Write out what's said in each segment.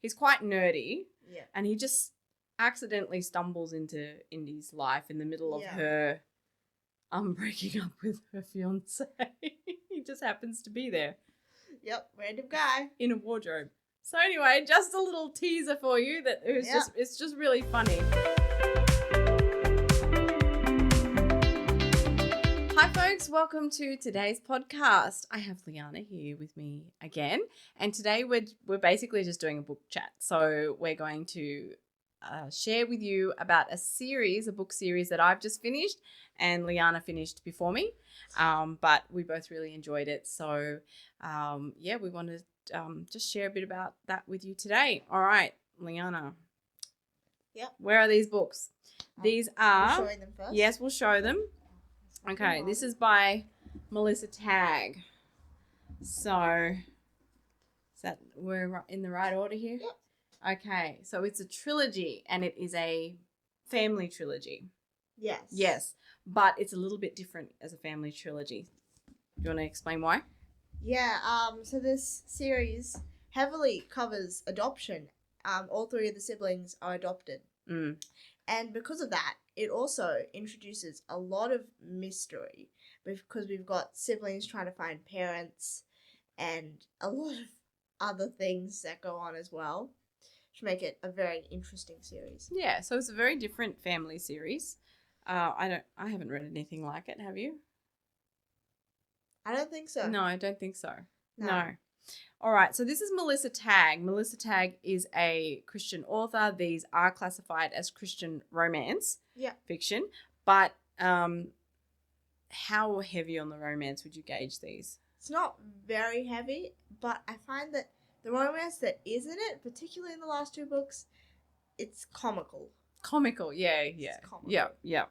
he's quite nerdy. Yeah. And he just accidentally stumbles into Indy's life in the middle of her breaking up with her fiance. He just happens to be there. Yep, random guy. In a wardrobe. So anyway, just a little teaser for you that it's just really funny. Hi folks, welcome to today's podcast. I have Liana here with me again, and today we're basically just doing a book chat. So we're going to share with you about a book series that I've just finished and Liana finished before me, but we both really enjoyed it. So we want to just share a bit about that with you today. All right, Liana. Yep. Where are these books? These are... We're showing them first? Yes, we'll show them. Okay, this is by Melissa Tagg. So, is that we're in the right order here? Yep. Okay, so it's a trilogy and it is a family trilogy. Yes. Yes, but it's a little bit different as a family trilogy. Do you want to explain why? Yeah, so this series heavily covers adoption. All three of the siblings are adopted. Mm. And because of that, it also introduces a lot of mystery because we've got siblings trying to find parents and a lot of other things that go on as well, which make it a very interesting series. Yeah, so it's a very different family series. I haven't read anything like it. Have you? I don't think so. No, I don't think so. No. All right, so this is Melissa Tagg. Melissa Tagg is a Christian author. These are classified as Christian romance fiction. But how heavy on the romance would you gauge these? It's not very heavy, but I find that the romance that is in it, particularly in the last two books, it's comical. Comical, yeah. It's comical. Yeah.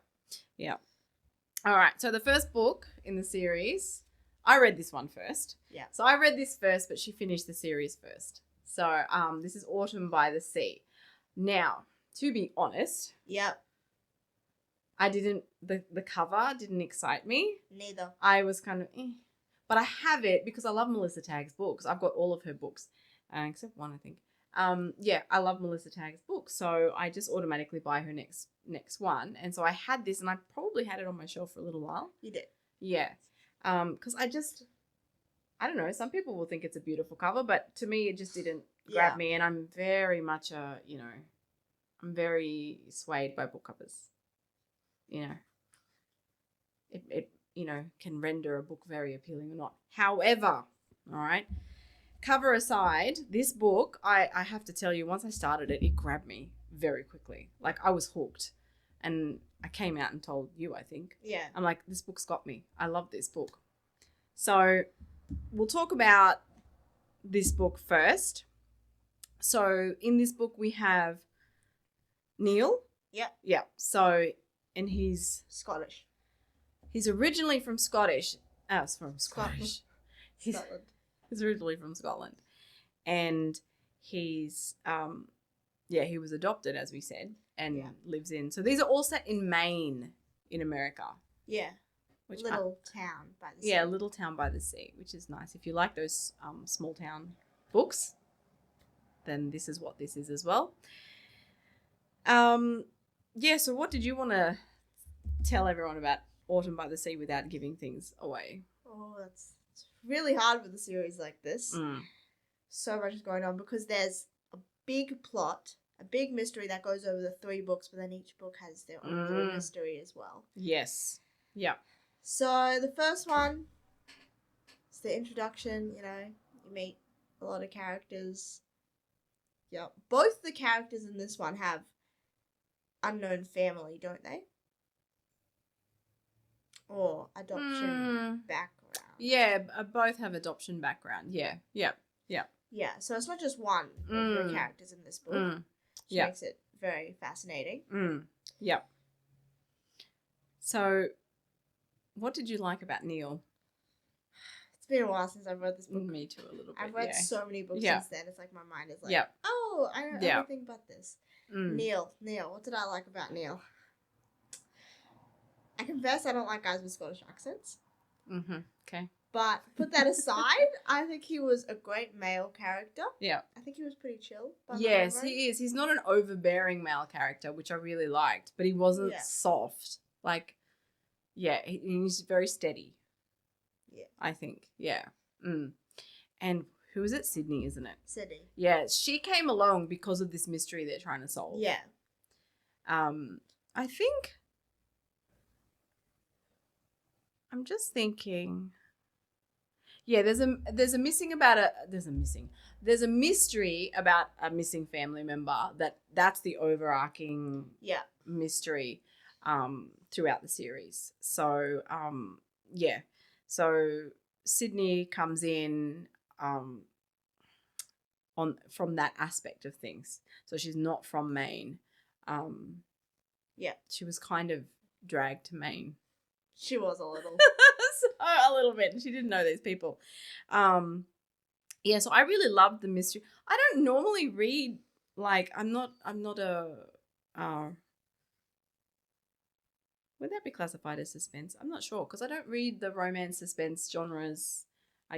All right, so the first book in the series... I read this one first. Yeah. So I read this first, but she finished the series first. So this is Autumn by the Sea. Now, to be honest, yep, the cover didn't excite me. Neither. I was kind of but I have it because I love Melissa Tagg's books. I've got all of her books, except one, I think. I love Melissa Tagg's books, so I just automatically buy her next one. And so I had this, and I probably had it on my shelf for a little while. You did. Yeah. Because I don't know, some people will think it's a beautiful cover, but to me it just didn't grab me, and I'm very much I'm very swayed by book covers. It can render a book very appealing or not. However, all right, cover aside, this book, I have to tell you, once I started it grabbed me very quickly. Like, I was hooked. And I came out and told you, I think. Yeah. I'm like, this book's got me. I love this book. So we'll talk about this book first. So in this book we have Neil. Yep. Yeah. So, and he's Scottish. He's originally from Scottish. Scotland. He's originally from Scotland. And he's he was adopted, as we said, and lives in. So these are all set in Maine, in America. Yeah. Little town by the sea. Yeah, Little Town by the Sea, which is nice. If you like those small town books, then this is what this is as well. So what did you want to tell everyone about Autumn by the Sea without giving things away? Oh, it's really hard with a series like this. So much is going on because there's a big plot, a big mystery that goes over the 3 books, but then each book has their own little mystery as well. Yes. Yeah. So the first one is the introduction. You meet a lot of characters. Yeah, both the characters in this one have unknown family, don't they? Or adoption background. Yeah, both have adoption background. Yeah. Yeah, so it's not just one of the characters in this book, which makes it very fascinating. Yeah. So, what did you like about Neil? It's been a while since I've read this book. Me too, a little bit. I've read so many books since then. It's like my mind is like, oh, I know everything but this. Neil, what did I like about Neil? I confess I don't like guys with Scottish accents. Okay. But put that aside, I think he was a great male character. Yeah. I think he was pretty chill. Yes, he is. He's not an overbearing male character, which I really liked, but he wasn't soft. Like, yeah, he's very steady. Yeah. I think. Yeah. And who is it? Sydney, isn't it? Sydney. Yeah, she came along because of this mystery they're trying to solve. Yeah. I think I'm just thinking. Yeah, there's a mystery about a missing family member that's the overarching mystery throughout the series. So so Sydney comes in from that aspect of things. So she's not from Maine. She was kind of dragged to Maine. She was a little. A little bit. She didn't know these people. So I really loved the mystery. I don't normally read, like, I'm not a would that be classified as suspense? I'm not sure, because I don't read the romance suspense genres.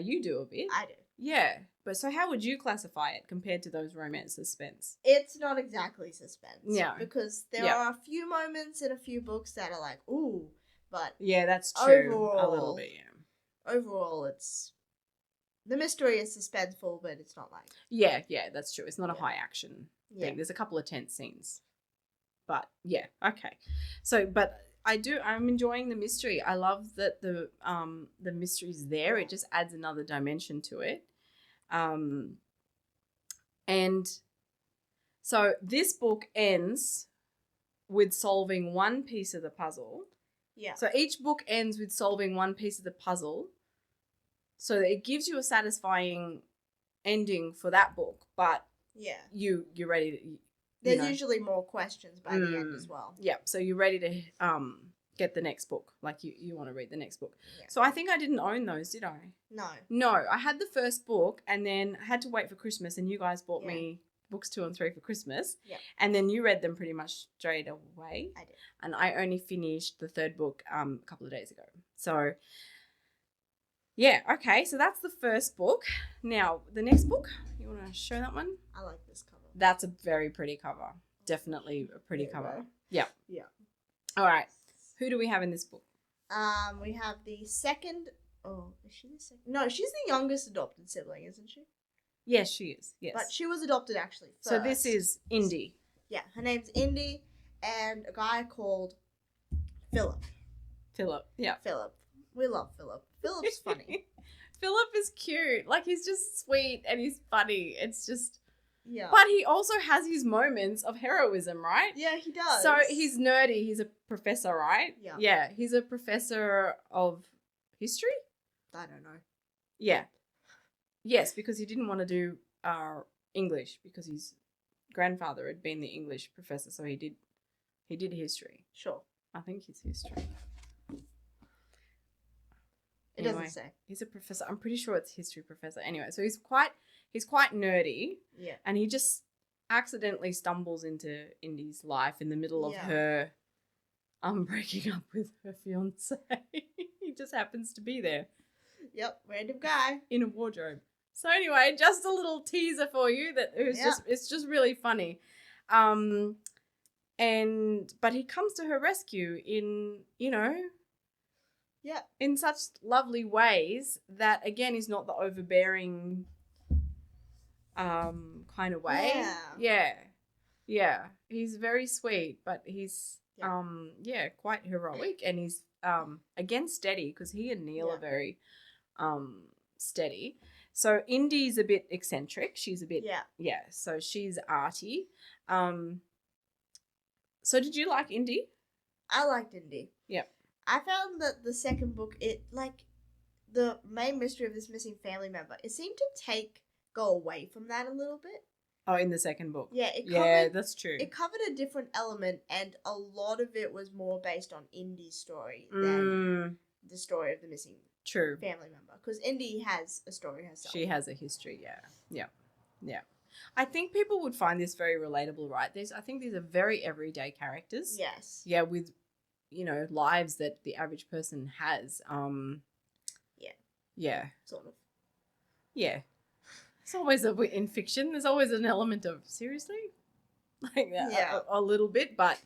You do a bit. I do. Yeah. But so how would you classify it compared to those romance suspense? It's not exactly suspense. Yeah. Because there are a few moments in a few books that are like, ooh, but yeah, that's true. Overall, a little bit, yeah. Overall, the mystery is suspenseful, but it's not like... Yeah, that's true. It's not a high action thing. There's a couple of tense scenes. But, yeah, okay. So, but I'm enjoying the mystery. I love that the mystery's there. It just adds another dimension to it. And so this book ends with solving one piece of the puzzle. Yeah. So each book ends with solving one piece of the puzzle. So that it gives you a satisfying ending for that book, but you're ready to. There's usually more questions by the end as well. Yeah, so you're ready to get the next book, like you want to read the next book. Yeah. So I think I didn't own those, did I? No, I had the first book, and then I had to wait for Christmas, and you guys bought me books 2 and 3 for Christmas. Yeah. And then you read them pretty much straight away. I did. And I only finished the third book a couple of days ago. So yeah, okay, so that's the first book. Now, the next book, you want to show that one? I like this cover. That's a very pretty cover. Definitely a pretty cover. Right? Yeah. Yeah. All right. Who do we have in this book? We have the second... Oh, is she the second? No, she's the youngest adopted sibling, isn't she? Yes, she is. Yes. But she was adopted actually first. So this is Indy. Yeah, her name's Indy, and a guy called Philip. Yeah. Philip. We love Philip. Philip's funny. Philip is cute. Like, he's just sweet and he's funny. It's just... Yeah. But he also has his moments of heroism, right? Yeah, he does. So he's nerdy. He's a professor, right? Yeah. Yeah, he's a professor of history? I don't know. Yeah. Yes, because he didn't want to do English because his grandfather had been the English professor, so he did history. Sure. I think it's history. It doesn't say. He's a professor. I'm pretty sure it's history professor. Anyway, so he's quite nerdy. Yeah. And he just accidentally stumbles into Indy's life in the middle of her breaking up with her fiance. He just happens to be there. Yep, random guy. In a wardrobe. So anyway, just a little teaser for you that it's just really funny. But he comes to her rescue in, in such lovely ways that, again, is not the overbearing kind of way. Yeah. He's very sweet, but he's quite heroic, and he's again steady, because he and Neil are very steady. So Indy's a bit eccentric. She's a bit so she's arty. So did you like Indy? I liked Indy. Yep. I found that the second book, the main mystery of this missing family member, it seemed to go away from that a little bit. Oh, in the second book. Yeah, that's true. It covered a different element, and a lot of it was more based on Indy's story than the story of the missing family member. Because Indy has a story herself. She has a history, yeah. I think people would find this very relatable, right? I think these are very everyday characters. Yes. Yeah, with, lives that the average person has. Yeah. Sort of. Yeah. It's always in fiction. There's always an element of seriously, like Yeah. a little bit, but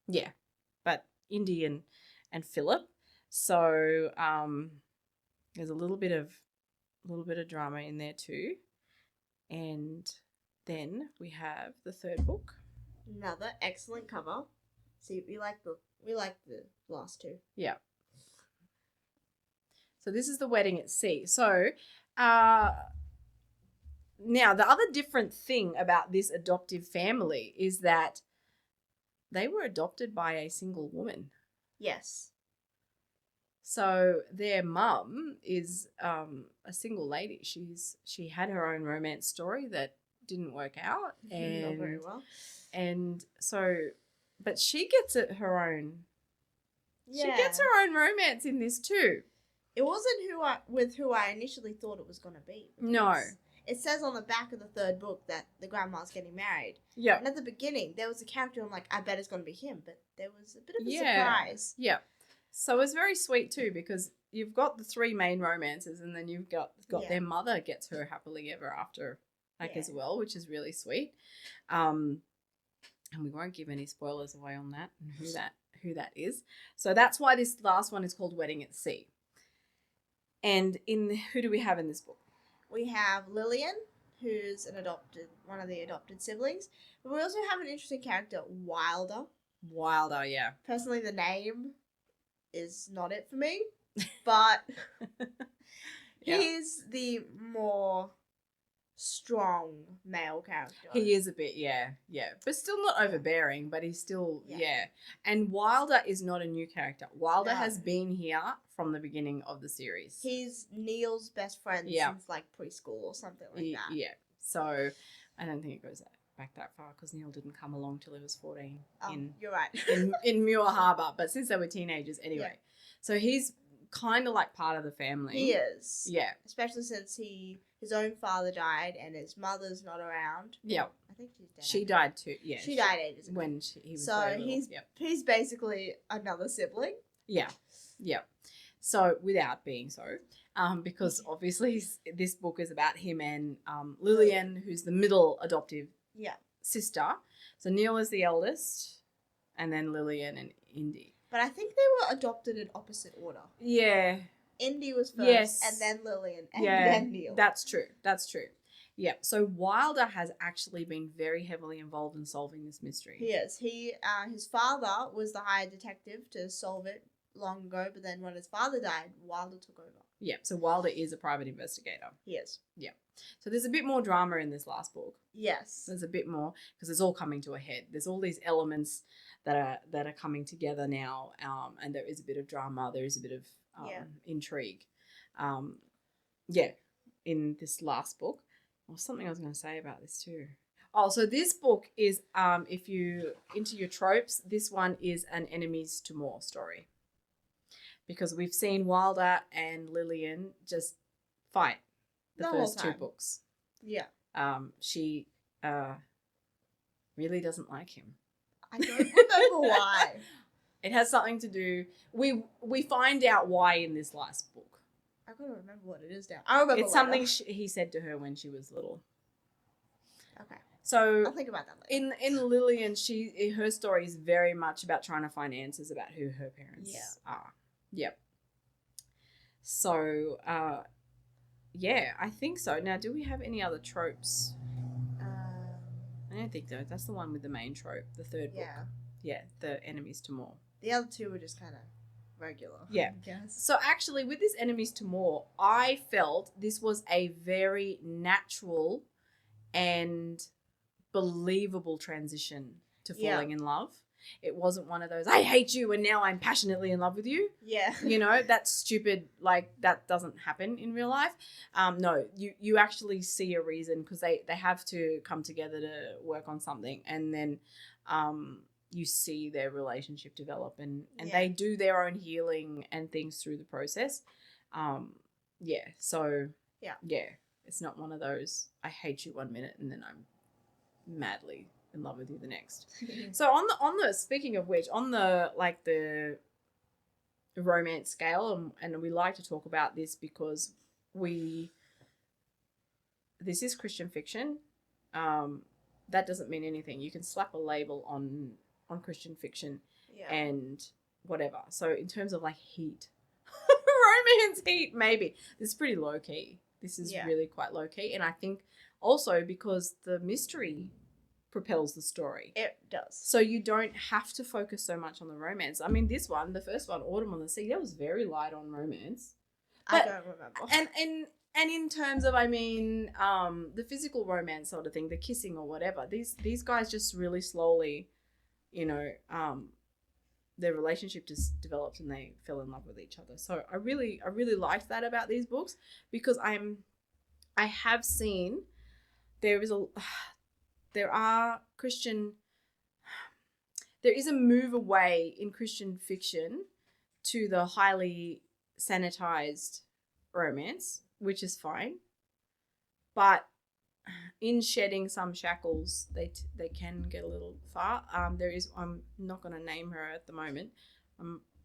yeah. But Indy and Philip. So there's a little bit of drama in there too, and then we have the third book. Another excellent cover. See, we like the last two. Yeah. So this is The Wedding at Sea. So now the other different thing about this adoptive family is that they were adopted by a single woman. Yes. So their mum is a single lady. She had her own romance story that didn't work out, and not very well. And so, but she gets her own. Yeah. She gets her own romance in this too. It wasn't who I initially thought it was going to be. No. It says on the back of the third book that the grandma's getting married. Yeah. And at the beginning, there was a character, I'm like, I bet it's going to be him. But there was a bit of a surprise. Yeah. So it's very sweet too, because you've got the three main romances, and then you've got their mother gets her happily ever after, as well, which is really sweet. And we won't give any spoilers away on that and who that is. So that's why this last one is called Wedding at Sea. And who do we have in this book? We have Lillian, who's one of the adopted siblings. But we also have an interesting character, Wilder. Wilder, yeah. Personally, the name is not it for me, but he's the more strong male character. He is a bit, yeah. But still not overbearing, but he's still, yeah. And Wilder is not a new character. Wilder has been here from the beginning of the series. He's Neil's best friend since like preschool or something like that. Yeah. So I don't think it goes back that far, because Neil didn't come along till he was 14. You're right. in Muir Harbor, but since they were teenagers anyway. Yeah. So he's kind of like part of the family. He is. Yeah. Especially since his own father died and his mother's not around. Yeah. I think she's dead. She died too. Yeah. She died ages ago. When he was very little. He's basically another sibling. Yeah. Yeah. So without being so, because obviously this book is about him and Lillian, who's the middle adoptive sister. So Neil is the eldest, and then Lillian and Indy. But I think they were adopted in opposite order. Yeah. Indy was first, and then Lillian, and then Neil. That's true. Yeah. So Wilder has actually been very heavily involved in solving this mystery. He is. His father was the hired detective to solve it long ago, but then when his father died, Wilder took over. Yeah. So Wilder is a private investigator. He is. Yeah. So there's a bit more drama in this last book. Yes. There's a bit more, because it's all coming to a head. There's all these elements that are coming together now, and there is a bit of drama. There is a bit of intrigue. In this last book. Well, something I was going to say about this too. Oh, so this book is, if you into your tropes, this one is an enemies to more story. Because we've seen Wilder and Lillian just fight the first two books. Yeah. She really doesn't like him. I don't remember why. It has something to do. We find out why in this last book. I gotta remember what it is now. I remember. It's something he said to her when she was little. Okay. So I'll think about that later. In Lillian, her story is very much about trying to find answers about who her parents are. Yep. So, I think so. Now, do we have any other tropes? I don't think so. That's the one with the main trope, the third book. Yeah, the enemies to more. The other two were just kind of regular. Yeah. I guess. So actually, with this enemies to more, I felt this was a very natural and believable transition to falling in love. It wasn't one of those, I hate you and now I'm passionately in love with you. Yeah. That's stupid. Like, that doesn't happen in real life. No, you actually see a reason, because they have to come together to work on something, and then you see their relationship develop, and they do their own healing and things through the process. So it's not one of those, I hate you one minute and then I'm madly in love with you the next. So on the speaking of which, on the romance scale, and we like to talk about this because this is Christian fiction. That doesn't mean anything. You can slap a label on Christian fiction and whatever. So in terms of like heat, romance heat, maybe this is pretty low key. This is really quite low key, and I think also because the mystery propels the story. It does. So you don't have to focus so much on the romance. I mean, this one, the first one, Autumn on the Sea, that was very light on romance. But, I don't remember. And in terms of, I mean, the physical romance sort of thing, the kissing or whatever, these guys just really slowly, you know, their relationship just developed and they fell in love with each other. So I really liked that about these books, because I have seen there is a move away in Christian fiction to the highly sanitized romance, which is fine, but in shedding some shackles, they can get a little far. I'm not going to name her at the moment,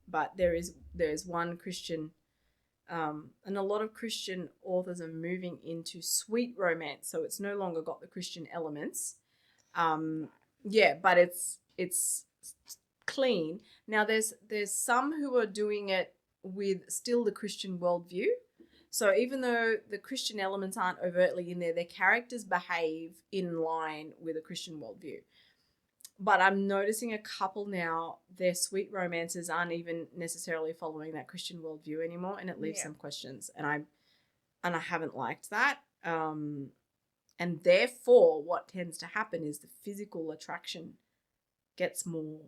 but there's one Christian, and a lot of Christian authors are moving into sweet romance, so it's no longer got the Christian elements. But it's clean. Now there's some who are doing it with still the Christian worldview. So even though the Christian elements aren't overtly in there, their characters behave in line with a Christian worldview. But I'm noticing a couple now, their sweet romances aren't even necessarily following that Christian worldview anymore, and it leaves some questions. And I haven't liked that. And therefore, what tends to happen is the physical attraction gets more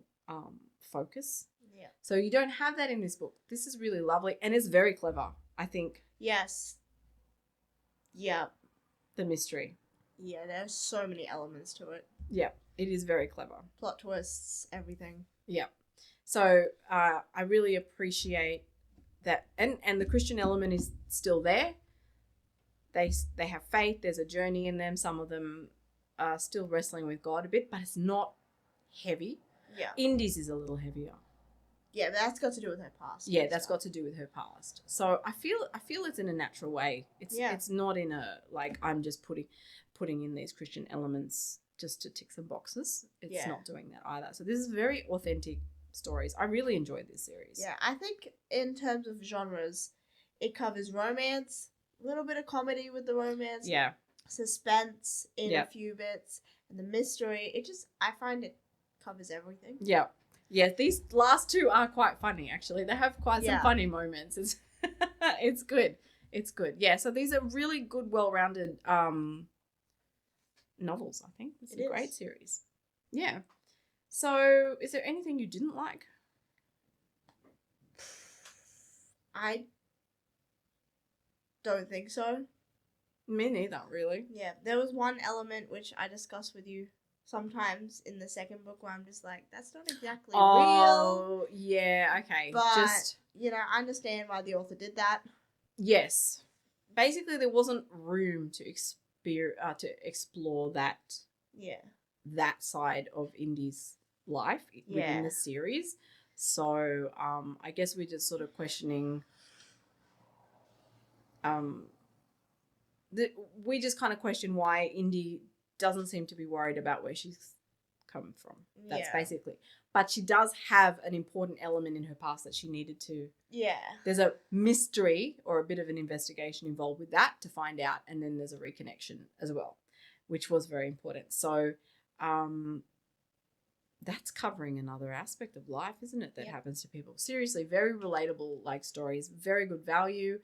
focus. Yeah. So you don't have that in this book. This is really lovely, and it's very clever, I think. Yes. Yeah. The mystery. Yeah, there's so many elements to it. Yeah, it is very clever. Plot twists, everything. Yeah. So I really appreciate that, and the Christian element is still there. They have faith. There's a journey in them. Some of them are still wrestling with God a bit, but it's not heavy. Yeah. Indies is a little heavier. Yeah, but that's got to do with her past. Yeah, that's got to do with her past. So I feel it's in a natural way. It's not in a like I'm just putting in these Christian elements just to tick some boxes. It's not doing that either. So this is very authentic stories. I really enjoyed this series. Yeah, I think in terms of genres, it covers romance, a little bit of comedy with the romance. Yeah. Suspense in a few bits, and the mystery. I find it covers everything. Yeah. Yeah, these last two are quite funny, actually. They have quite some funny moments. It's good. It's good. Yeah, so these are really good, well-rounded novels, I think. It's a great series. Yeah. So is there anything you didn't like? I don't think so. Me neither, really. Yeah, there was one element which I discussed with you sometimes in the second book where I'm just like, that's not exactly real. Oh, yeah, okay. But, I understand why the author did that. Yes. Basically, there wasn't room to explore that that side of Indy's life within the series. So I guess we're just sort of questioning we just kind of question why Indy doesn't seem to be worried about where she's come from. That's basically. But she does have an important element in her past that she needed to. Yeah. There's a mystery or a bit of an investigation involved with that to find out, and then there's a reconnection as well, which was very important. So that's covering another aspect of life, isn't it, that happens to people. Seriously, very relatable stories, very good value.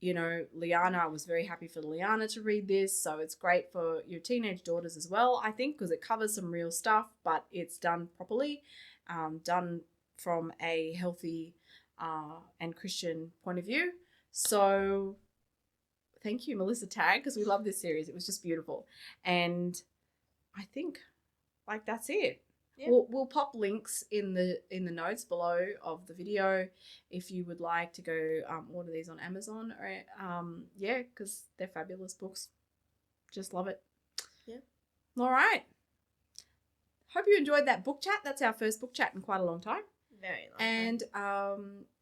Liana, I was very happy for Liana to read this, so it's great for your teenage daughters as well, I think, because it covers some real stuff, but it's done properly, done from a healthy and Christian point of view. So thank you, Melissa Tagg, because we love this series. It was just beautiful. And I think, that's it. Yeah. We'll pop links in the notes below of the video if you would like to go order these on Amazon. Or because they're fabulous books. Just love it. Yeah. All right. Hope you enjoyed that book chat. That's our first book chat in quite a long time. Very likely. And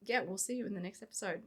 yeah, we'll see you in the next episode.